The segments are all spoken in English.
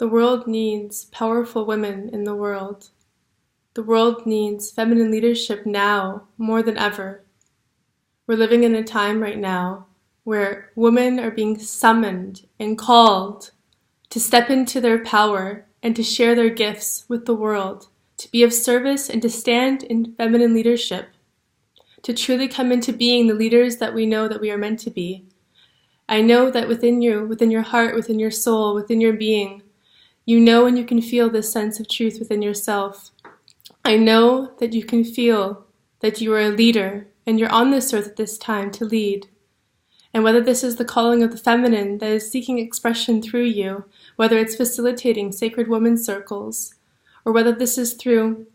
The world needs powerful women in the world. The world needs feminine leadership now more than ever. We're living in a time right now where women are being summoned and called to step into their power and to share their gifts with the world, to be of service and to stand in feminine leadership, to truly come into being the leaders that we know that we are meant to be. I know that within you, within your heart, within your soul, within your being, you know and you can feel this sense of truth within yourself. I know that you can feel that you are a leader and you're on this earth at this time to lead. And whether this is the calling of the feminine that is seeking expression through you, whether it's facilitating sacred women's circles, or whether this is through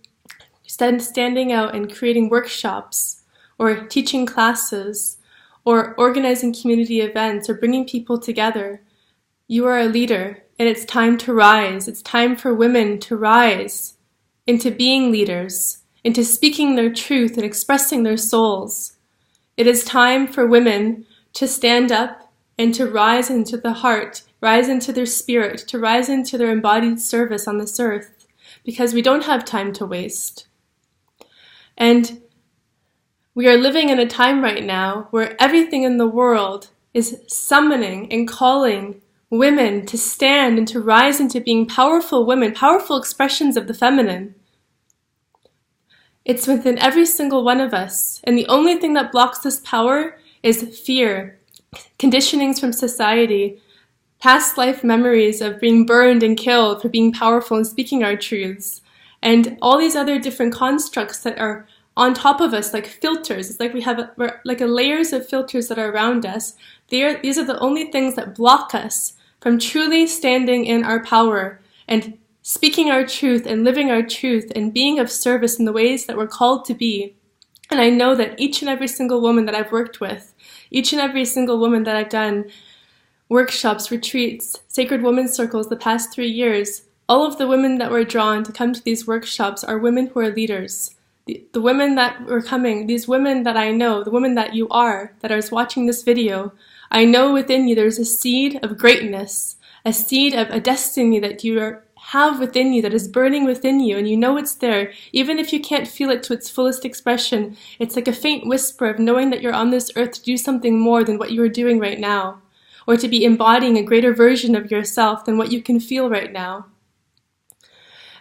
standing out and creating workshops, or teaching classes, or organizing community events, or bringing people together, you are a leader, and it's time to rise. It's time for women to rise into being leaders, into speaking their truth and expressing their souls. It is time for women to stand up and to rise into the heart, rise into their spirit, to rise into their embodied service on this earth, because we don't have time to waste. And we are living in a time right now where everything in the world is summoning and calling women to stand and to rise into being powerful women, powerful expressions of the feminine. It's within every single one of us, and the only thing that blocks this power is fear, conditionings from society, past life memories of being burned and killed for being powerful and speaking our truths, and all these other different constructs that are on top of us like filters. It's like we're like layers of filters that are around us. These are the only things that block us from truly standing in our power and speaking our truth and living our truth and being of service in the ways that we're called to be. And I know that each and every single woman that I've worked with, each and every single woman that I've done workshops, retreats, sacred women's circles the past 3 years, all of the women that were drawn to come to these workshops are women who are leaders. The women that were coming, these women that I know, the women that you are, that are watching this video, I know within you there's a seed of greatness, a seed of a destiny that you have within you, that is burning within you, and you know it's there. Even if you can't feel it to its fullest expression, it's like a faint whisper of knowing that you're on this earth to do something more than what you are doing right now, or to be embodying a greater version of yourself than what you can feel right now.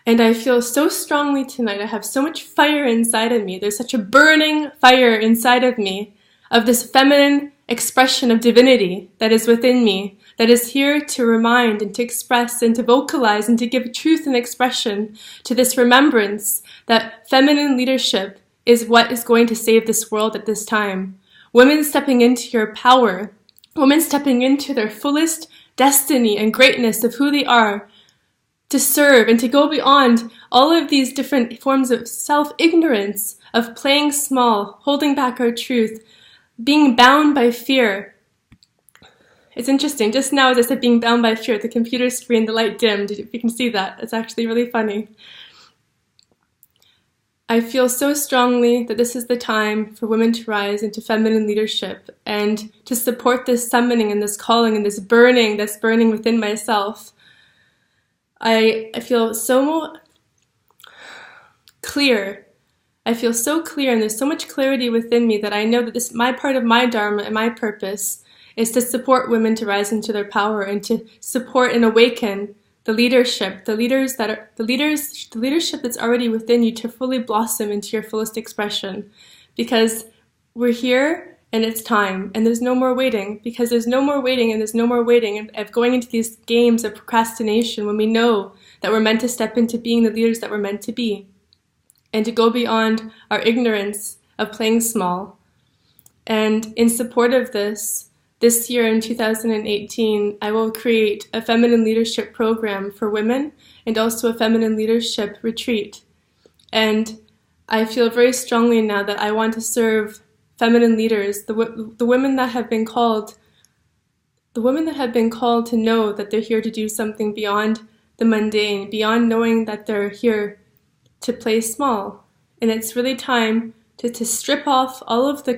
And I feel so strongly tonight, I have so much fire inside of me, there's such a burning fire inside of me, of this feminine expression of divinity that is within me, that is here to remind and to express and to vocalize and to give truth and expression to this remembrance that feminine leadership is what is going to save this world at this time. Women stepping into your power, women stepping into their fullest destiny and greatness of who they are, to serve and to go beyond all of these different forms of self-ignorance, of playing small, holding back our truth, being bound by fear. It's interesting, just now as I said being bound by fear, the computer screen, the light dimmed, if you can see that, it's actually really funny. I feel so strongly that this is the time for women to rise into feminine leadership and to support this summoning and this calling and this burning that's burning within myself. I feel so clear. I feel so clear, and there's so much clarity within me that I know that this, my part of my dharma and my purpose is to support women to rise into their power and to support and awaken the leadership, the leadership that's already within you to fully blossom into your fullest expression. Because we're here and it's time, and there's no more waiting, because there's no more waiting and there's no more waiting of going into these games of procrastination when we know that we're meant to step into being the leaders that we're meant to be and to go beyond our ignorance of playing small. And in support of this year in 2018, I will create a feminine leadership program for women and also a feminine leadership retreat. And I feel very strongly now that I want to serve feminine leaders, the women that have been called to know that they're here to do something beyond the mundane, beyond knowing that they're here to play small. And it's really time to strip off all of the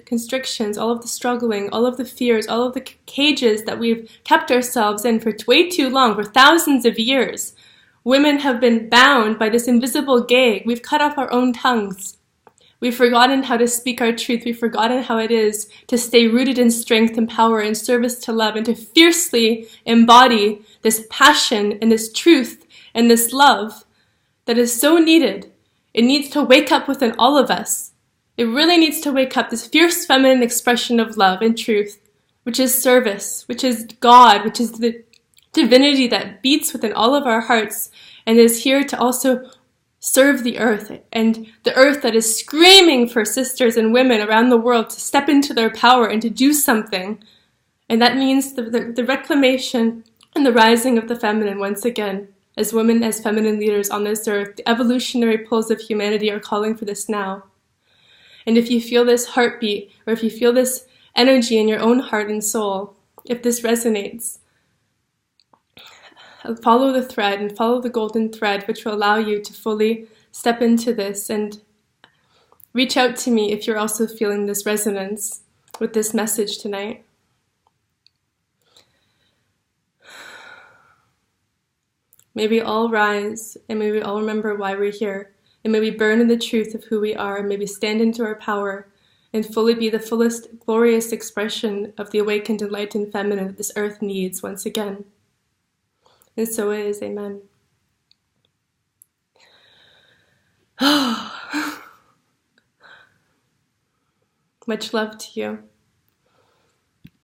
constrictions, all of the struggling, all of the fears, all of the cages that we've kept ourselves in for way too long, for thousands of years. Women have been bound by this invisible gag. We've cut off our own tongues. We've forgotten how to speak our truth. We've forgotten how it is to stay rooted in strength and power and service to love, and to fiercely embody this passion and this truth and this love that is so needed. It needs to wake up within all of us. It really needs to wake up, this fierce feminine expression of love and truth, which is service, which is God, which is the divinity that beats within all of our hearts and is here to also serve the earth, and the earth that is screaming for sisters and women around the world to step into their power and to do something. And that means the reclamation and the rising of the feminine once again. As women, as feminine leaders on this earth, the evolutionary pulls of humanity are calling for this now. And if you feel this heartbeat, or if you feel this energy in your own heart and soul, if this resonates, follow the thread and follow the golden thread, which will allow you to fully step into this, and reach out to me if you're also feeling this resonance with this message tonight. May we all rise, and may we all remember why we're here, and may we burn in the truth of who we are, and may we stand into our power and fully be the fullest, glorious expression of the awakened, enlightened feminine that this earth needs once again. And so it is, amen. Much love to you.